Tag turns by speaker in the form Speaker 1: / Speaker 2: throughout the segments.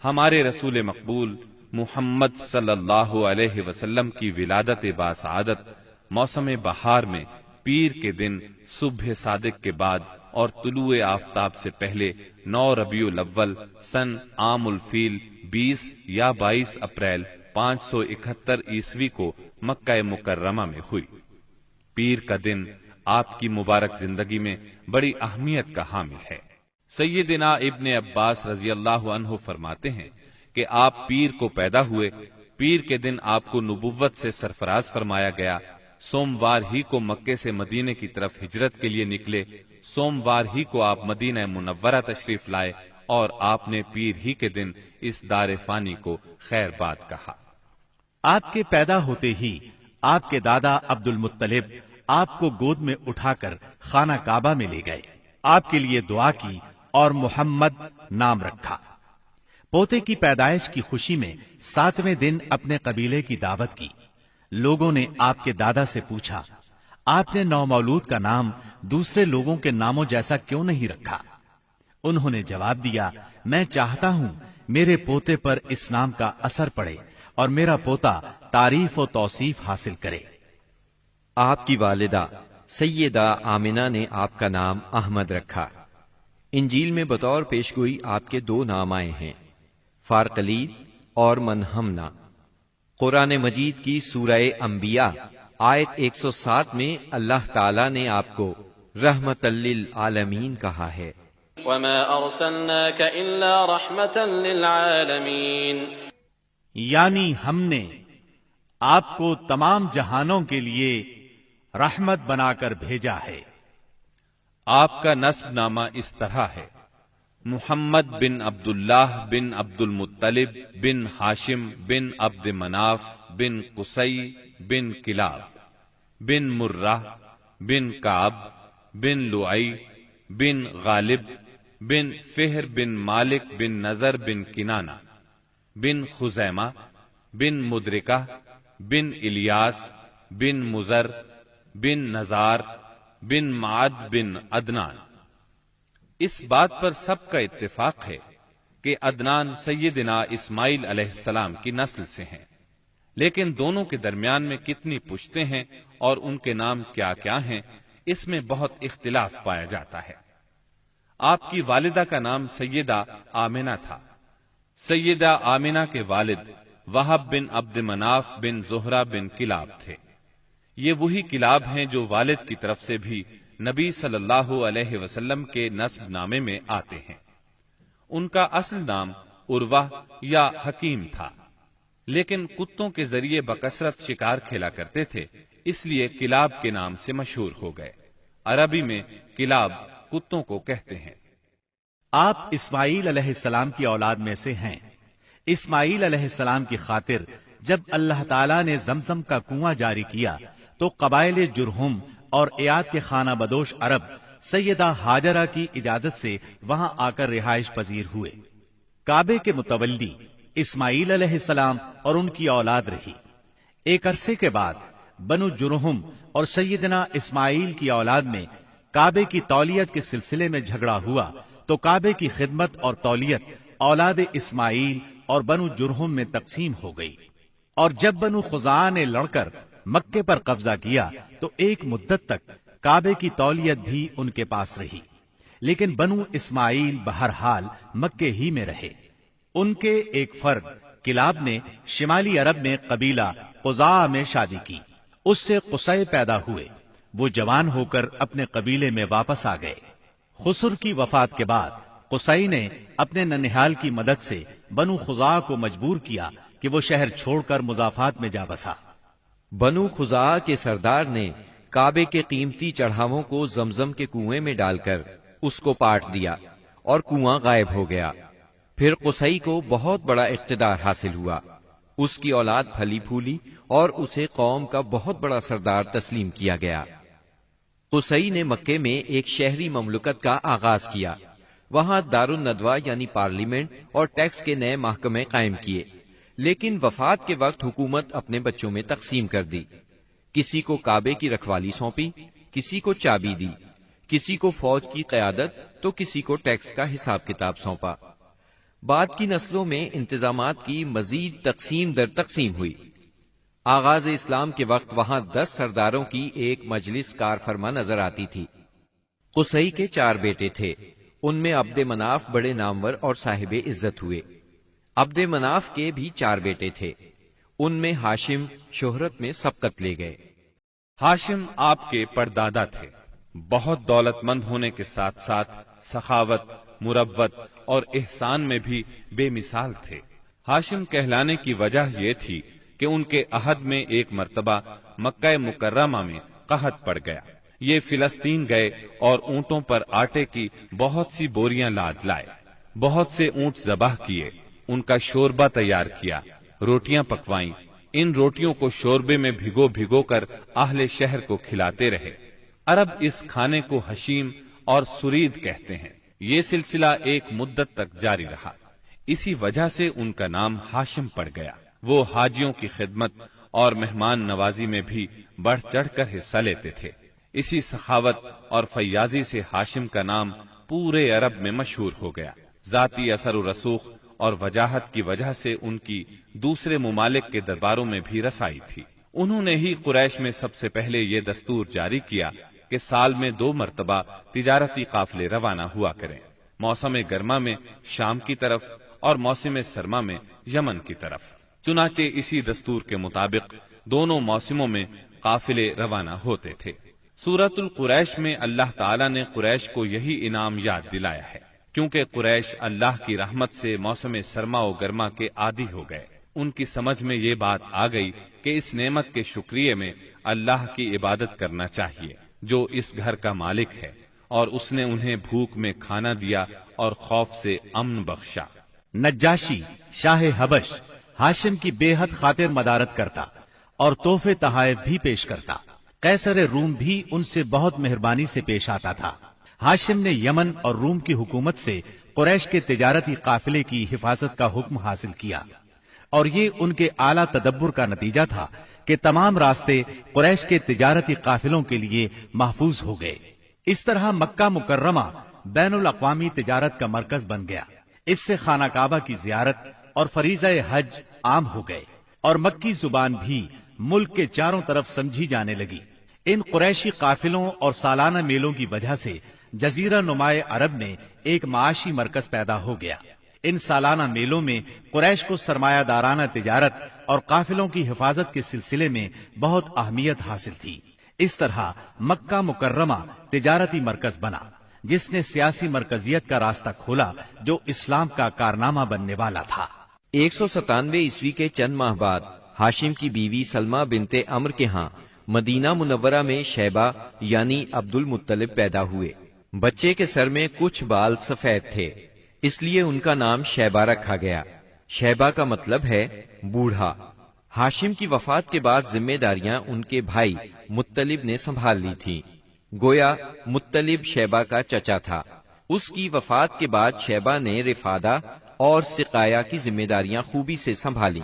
Speaker 1: ہمارے رسول مقبول محمد صلی اللہ علیہ وسلم کی ولادت باسعادت موسم بہار میں پیر کے دن صبح صادق کے بعد اور طلوع آفتاب سے پہلے 9 ربیع الاول سن عام الفیل 20 یا 22 اپریل 571 عیسوی کو مکہ مکرمہ میں ہوئی۔ پیر کا دن آپ کی مبارک زندگی میں بڑی اہمیت کا حامل ہے۔ سیدنا ابن عباس رضی اللہ عنہ فرماتے ہیں کہ آپ پیر کو پیدا ہوئے، پیر کے دن آپ کو نبوت سے سرفراز فرمایا گیا، سوموار ہی کو مکے سے مدینے کی طرف ہجرت کے لیے نکلے، سوموار ہی کو آپ مدینہ منورہ تشریف لائے اور آپ نے پیر ہی کے دن اس دار فانی کو خیر باد کہا۔
Speaker 2: آپ کے پیدا ہوتے ہی آپ کے دادا عبد المطلب آپ کو گود میں اٹھا کر خانہ کعبہ میں لے گئے، آپ کے لیے دعا کی اور محمد نام رکھا۔ پوتے کی پیدائش کی خوشی میں 7ویں دن اپنے قبیلے کی دعوت کی۔ لوگوں نے آپ کے دادا سے پوچھا، آپ نے نومولود کا نام دوسرے لوگوں کے ناموں جیسا کیوں نہیں رکھا؟ انہوں نے جواب دیا، میں چاہتا ہوں میرے پوتے پر اس نام کا اثر پڑے اور میرا پوتا تعریف و توصیف حاصل کرے۔
Speaker 3: آپ کی والدہ سیدہ آمنہ نے آپ کا نام احمد رکھا۔ انجیل میں بطور پیشگوئی آپ کے 2 نام آئے ہیں، فارقلید اور منہمنا۔ قرآن مجید کی سورہ انبیاء آیت 107 میں اللہ تعالیٰ نے آپ کو رحمت للعالمین کہا ہے۔
Speaker 4: وَمَا أَرْسَلْنَاكَ إِلَّا رَحْمَةً لِلْعَالَمِينَ،
Speaker 2: یعنی ہم نے آپ کو تمام جہانوں کے لیے رحمت بنا کر بھیجا ہے۔
Speaker 1: آپ کا نسب نامہ اس طرح ہے: محمد بن عبداللہ بن عبد المطلب بن ہاشم بن عبد مناف بن قصی بن کلاب بن مرہ بن کعب بن لعی بن غالب بن فہر بن مالک بن نظر بن کنانہ بن خزیمہ بن مدرکہ بن الیاس بن مزر بن نزار بن معد بن عدنان۔ اس بات پر سب کا اتفاق ہے کہ عدنان سیدنا اسماعیل علیہ السلام کی نسل سے ہیں، لیکن دونوں کے درمیان میں کتنی پشتیں ہیں اور ان کے نام کیا کیا ہیں، اس میں بہت اختلاف پایا جاتا ہے۔ آپ کی والدہ کا نام سیدہ آمنہ تھا۔ سیدہ آمنہ کے والد وہب بن عبد مناف بن زہرہ بن کلاب تھے۔ یہ وہی کلاب ہیں جو والد کی طرف سے بھی نبی صلی اللہ علیہ وسلم کے نسب نامے میں آتے ہیں۔ ان کا اصل نام عروہ یا حکیم تھا، لیکن کتوں کے ذریعے بکثرت شکار کھیلا کرتے تھے، اس لیے کلاب کے نام سے مشہور ہو گئے۔ عربی میں کلاب کتوں کو کہتے ہیں۔
Speaker 2: آپ اسماعیل علیہ السلام کی اولاد میں سے ہیں۔ اسماعیل علیہ السلام کی خاطر جب اللہ تعالیٰ نے زمزم کا کنواں جاری کیا تو قبائل جرہم اور ایاد کے خانہ بدوش عرب سیدہ ہاجرہ کی اجازت سے وہاں آ کر رہائش پذیر ہوئے۔ کعبے کے متولی اسماعیل علیہ السلام اور ان کی اولاد رہی۔ ایک عرصے کے بعد بنو جرہم اور سیدنا اسماعیل کی اولاد میں کعبے کی تولیت کے سلسلے میں جھگڑا ہوا تو کعبے کی خدمت اور تولیت اولاد اسماعیل اور بنو جرہم میں تقسیم ہو گئی، اور جب بنو خزاعہ نے لڑ کر مکے پر قبضہ کیا تو ایک مدت تک کعبے کی تولیت بھی ان کے پاس رہی، لیکن بنو اسماعیل بہرحال مکے ہی میں رہے۔ ان کے ایک فرد کلاب نے شمالی عرب میں قبیلہ قزاعہ میں شادی کی، اس سے قصی پیدا ہوئے۔ وہ جوان ہو کر اپنے قبیلے میں واپس آ گئے۔ خسر کی وفات کے بعد قصی نے اپنے ننہال کی مدد سے بنو خزاعہ کو مجبور کیا کہ وہ شہر چھوڑ کر مضافات میں جا بسا۔
Speaker 3: بنو خزاعہ کے سردار نے کعبے کے قیمتی چڑھاووں کو زمزم کے کنویں میں ڈال کر اس کو پاٹ دیا اور کنواں غائب ہو گیا۔ پھر قصی کو بہت بڑا اقتدار حاصل ہوا، اس کی اولاد پھلی پھولی اور اسے قوم کا بہت بڑا سردار تسلیم کیا گیا۔ قصی نے مکے میں ایک شہری مملکت کا آغاز کیا، وہاں دار الندوہ یعنی پارلیمنٹ اور ٹیکس کے نئے محکمے قائم کیے، لیکن وفات کے وقت حکومت اپنے بچوں میں تقسیم کر دی۔ کسی کو کعبے کی رکھوالی سونپی، کسی کو چابی دی، کسی کو فوج کی قیادت تو کسی کو ٹیکس کا حساب کتاب سونپا۔ بعد کی نسلوں میں انتظامات کی مزید تقسیم در تقسیم ہوئی۔ آغاز اسلام کے وقت وہاں 10 سرداروں کی ایک مجلس کار فرما نظر آتی تھی۔ قصی کے 4 بیٹے تھے، ان میں عبد مناف بڑے نامور اور صاحب عزت ہوئے۔ عبد مناف کے بھی 4 بیٹے تھے، ان میں ہاشم شہرت میں سبقت لے گئے۔
Speaker 1: ہاشم آپ کے پردادا تھے، بہت دولت مند ہونے کے ساتھ ساتھ سخاوت، مروت اور احسان میں بھی بے مثال تھے۔ ہاشم کہلانے کی وجہ یہ تھی کہ ان کے عہد میں ایک مرتبہ مکہ مکرمہ میں قحط پڑ گیا۔ یہ فلسطین گئے اور اونٹوں پر آٹے کی بہت سی بوریاں لاد لائے، بہت سے اونٹ ذبح کیے، ان کا شوربہ تیار کیا، روٹیاں پکوائیں، ان روٹیوں کو شوربے میں بھگو بھگو کر اہل شہر کو کھلاتے رہے۔ عرب اس کھانے کو حشیم اور سرید کہتے ہیں۔ یہ سلسلہ ایک مدت تک جاری رہا، اسی وجہ سے ان کا نام ہاشم پڑ گیا۔ وہ حاجیوں کی خدمت اور مہمان نوازی میں بھی بڑھ چڑھ کر حصہ لیتے تھے۔ اسی سخاوت اور فیاضی سے ہاشم کا نام پورے عرب میں مشہور ہو گیا۔ ذاتی اثر و رسوخ اور وجاہت کی وجہ سے ان کی دوسرے ممالک کے درباروں میں بھی رسائی تھی۔ انہوں نے ہی قریش میں سب سے پہلے یہ دستور جاری کیا کہ سال میں 2 مرتبہ تجارتی قافلے روانہ ہوا کریں، موسم گرما میں شام کی طرف اور موسم سرما میں یمن کی طرف۔ چنانچہ اسی دستور کے مطابق دونوں موسموں میں قافلے روانہ ہوتے تھے۔ سورۃ القریش میں اللہ تعالیٰ نے قریش کو یہی انعام یاد دلایا ہے، کیونکہ قریش اللہ کی رحمت سے موسم سرما و گرما کے عادی ہو گئے۔ ان کی سمجھ میں یہ بات آ گئی کہ اس نعمت کے شکریہ میں اللہ کی عبادت کرنا چاہیے جو اس گھر کا مالک ہے، اور اس نے انہیں بھوک میں کھانا دیا اور خوف سے امن بخشا۔
Speaker 2: نجاشی شاہ حبش ہاشم کی بے حد خاطر مدارت کرتا اور تحفے تحائف بھی پیش کرتا۔ قیصر روم بھی ان سے بہت مہربانی سے پیش آتا تھا۔ ہاشم نے یمن اور روم کی حکومت سے قریش کے تجارتی قافلے کی حفاظت کا حکم حاصل کیا، اور یہ ان کے اعلیٰ تدبر کا نتیجہ تھا کہ تمام راستے قریش کے تجارتی قافلوں کے لیے محفوظ ہو گئے۔ اس طرح مکہ مکرمہ بین الاقوامی تجارت کا مرکز بن گیا۔ اس سے خانہ کعبہ کی زیارت اور فریضہ حج عام ہو گئے، اور مکی زبان بھی ملک کے چاروں طرف سمجھی جانے لگی۔ ان قریشی قافلوں اور سالانہ میلوں کی وجہ سے جزیرہ نمائے عرب میں ایک معاشی مرکز پیدا ہو گیا۔ ان سالانہ میلوں میں قریش کو سرمایہ دارانہ تجارت اور قافلوں کی حفاظت کے سلسلے میں بہت اہمیت حاصل تھی۔ اس طرح مکہ مکرمہ تجارتی مرکز بنا، جس نے سیاسی مرکزیت کا راستہ کھولا جو اسلام کا کارنامہ بننے والا تھا۔
Speaker 3: 197 عیسوی کے چند ماہ بعد ہاشم کی بیوی سلمہ بنت عمر کے ہاں مدینہ منورہ میں شیبہ یعنی عبد المطلب پیدا ہوئے۔ بچے کے سر میں کچھ بال سفید تھے، اس لیے ان کا نام شیبہ رکھا گیا۔ شیبہ کا مطلب ہے بوڑھا۔ ہاشم کی وفات کے بعد ذمہ داریاں ان کے بھائی مطلب نے سنبھال لی تھی۔ گویا مطلب شیبہ کا چچا تھا۔ اس کی وفات کے بعد شیبہ نے رفادہ اور سقایا کی ذمہ داریاں خوبی سے سنبھالی۔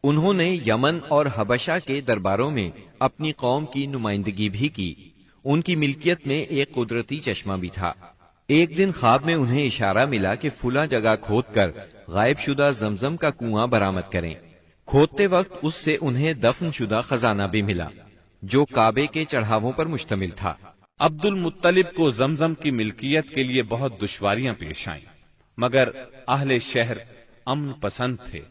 Speaker 3: انہوں نے یمن اور حبشہ کے درباروں میں اپنی قوم کی نمائندگی بھی کی۔ ان کی ملکیت میں ایک قدرتی چشمہ بھی تھا۔ ایک دن خواب میں انہیں اشارہ ملا کہ فلاں جگہ کھود کر غائب شدہ زمزم کا کنواں برآمد کریں۔ کھودتے وقت اس سے انہیں دفن شدہ خزانہ بھی ملا جو کعبے کے چڑھاووں پر مشتمل تھا۔
Speaker 1: عبد المطلب کو زمزم کی ملکیت کے لیے بہت دشواریاں پیش آئیں، مگر اہل شہر امن پسند تھے۔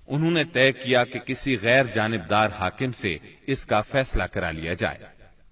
Speaker 1: انہوں نے طے کیا کہ کسی غیر جانبدار حاکم سے اس کا فیصلہ کرا لیا جائے۔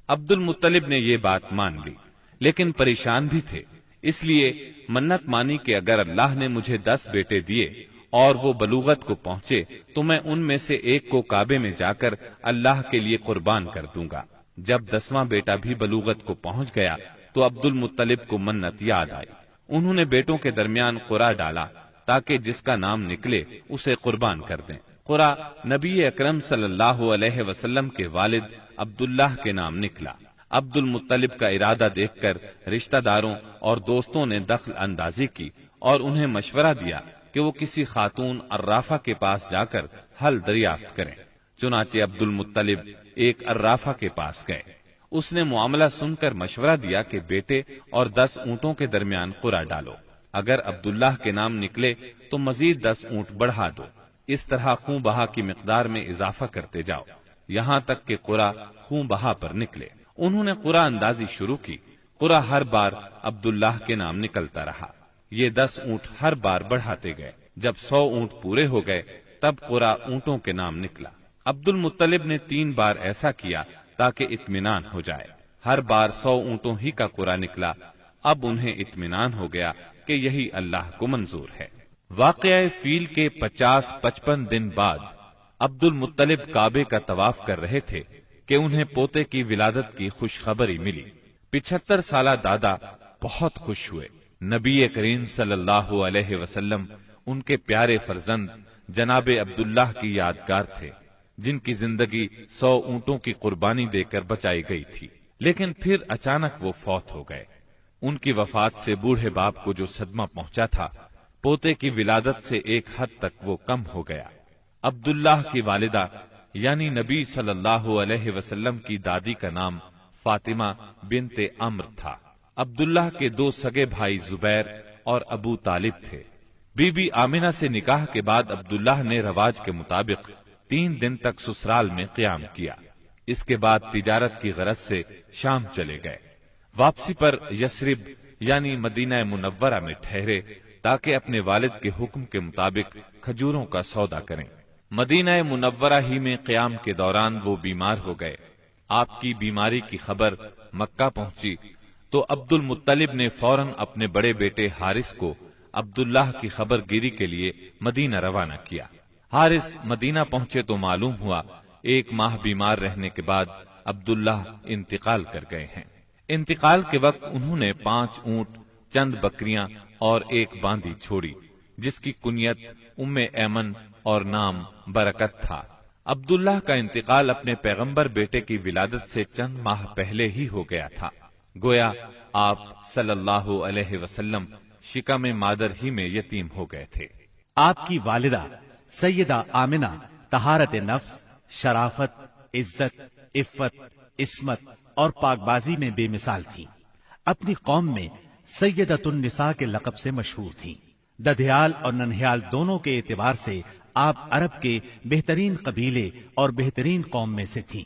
Speaker 1: عبد المطلب نے یہ بات مان لی، لیکن پریشان بھی تھے، اس لیے منت مانی کہ اگر اللہ نے مجھے 10 بیٹے دیے اور وہ بلوغت کو پہنچے تو میں ان میں سے ایک کو کعبے میں جا کر اللہ کے لیے قربان کر دوں گا۔ جب 10واں بیٹا بھی بلوغت کو پہنچ گیا تو عبد المطلب کو منت یاد آئی۔ انہوں نے بیٹوں کے درمیان قرعہ ڈالا تاکہ جس کا نام نکلے اسے قربان کر دیں۔ قرعہ نبی اکرم صلی اللہ علیہ وسلم کے والد عبداللہ کے نام نکلا۔ عبد المطلب کا ارادہ دیکھ کر رشتہ داروں اور دوستوں نے دخل اندازی کی اور انہیں مشورہ دیا کہ وہ کسی خاتون عرافہ کے پاس جا کر حل دریافت کریں۔ چنانچہ عبد المطلب ایک عرافہ کے پاس گئے۔ اس نے معاملہ سن کر مشورہ دیا کہ بیٹے اور 10 اونٹوں کے درمیان قرعہ ڈالو۔ اگر عبداللہ کے نام نکلے تو مزید 10 اونٹ بڑھا دو۔ اس طرح خون بہا کی مقدار میں اضافہ کرتے جاؤ یہاں تک کہ قرا خون بہا پر نکلے۔ انہوں نے قرا اندازی شروع کی۔ قرا ہر بار عبداللہ کے نام نکلتا رہا۔ یہ 10 اونٹ ہر بار بڑھاتے گئے۔ جب 100 اونٹ پورے ہو گئے تب قرا اونٹوں کے نام نکلا۔ عبد المطلب نے 3 بار ایسا کیا تاکہ اطمینان ہو جائے۔ ہر بار 100 اونٹوں ہی کا قرا نکلا۔ اب انہیں اطمینان ہو گیا کہ یہی اللہ کو منظور ہے۔ واقعہ فیل کے 50-55 دن بعد عبد المطلب کعبے کا طواف کر رہے تھے کہ انہیں پوتے کی ولادت کی خوشخبری ملی۔ 75 سالہ دادا بہت خوش ہوئے۔ نبی کریم صلی اللہ علیہ وسلم ان کے پیارے فرزند جناب عبداللہ کی یادگار تھے، جن کی زندگی 100 اونٹوں کی قربانی دے کر بچائی گئی تھی، لیکن پھر اچانک وہ فوت ہو گئے۔ ان کی وفات سے بوڑھے باپ کو جو صدمہ پہنچا تھا، پوتے کی ولادت سے ایک حد تک وہ کم ہو گیا۔ عبداللہ کی والدہ یعنی نبی صلی اللہ علیہ وسلم کی دادی کا نام فاطمہ بنت عمر تھا۔ عبداللہ کے 2 سگے بھائی زبیر اور ابو طالب تھے۔ بی بی آمنہ سے نکاح کے بعد عبداللہ نے رواج کے مطابق 3 دن تک سسرال میں قیام کیا۔ اس کے بعد تجارت کی غرض سے شام چلے گئے۔ واپسی پر یثرب یعنی مدینہ منورہ میں ٹھہرے تاکہ اپنے والد کے حکم کے مطابق کھجوروں کا سودا کریں۔ مدینہ منورہ ہی میں قیام کے دوران وہ بیمار ہو گئے۔ آپ کی بیماری کی خبر مکہ پہنچی تو عبد المطلب نے فوراً اپنے بڑے بیٹے حارث کو عبداللہ کی خبر گیری کے لیے مدینہ روانہ کیا۔ حارث مدینہ پہنچے تو معلوم ہوا 1 ماہ بیمار رہنے کے بعد عبداللہ انتقال کر گئے ہیں۔ انتقال کے وقت انہوں نے 5 اونٹ، چند بکریاں اور 1 باندی چھوڑی، جس کی کنیت ام ایمن اور نام برکت تھا۔ عبداللہ کا انتقال اپنے پیغمبر بیٹے کی ولادت سے چند ماہ پہلے ہی ہو گیا تھا۔ گویا آپ صلی اللہ علیہ وسلم شکم مادر ہی میں یتیم ہو گئے تھے۔
Speaker 2: آپ کی والدہ سیدہ آمنہ طہارت نفس، شرافت، عزت، عفت، عصمت اور پاک بازی میں بے مثال تھی۔ اپنی قوم میں سیدۃ النساء کے لقب سے مشہور تھیں۔ ددھیال اور ننہیال دونوں کے اعتبار سے آپ عرب کے بہترین قبیلے اور بہترین قوم میں سے تھیں۔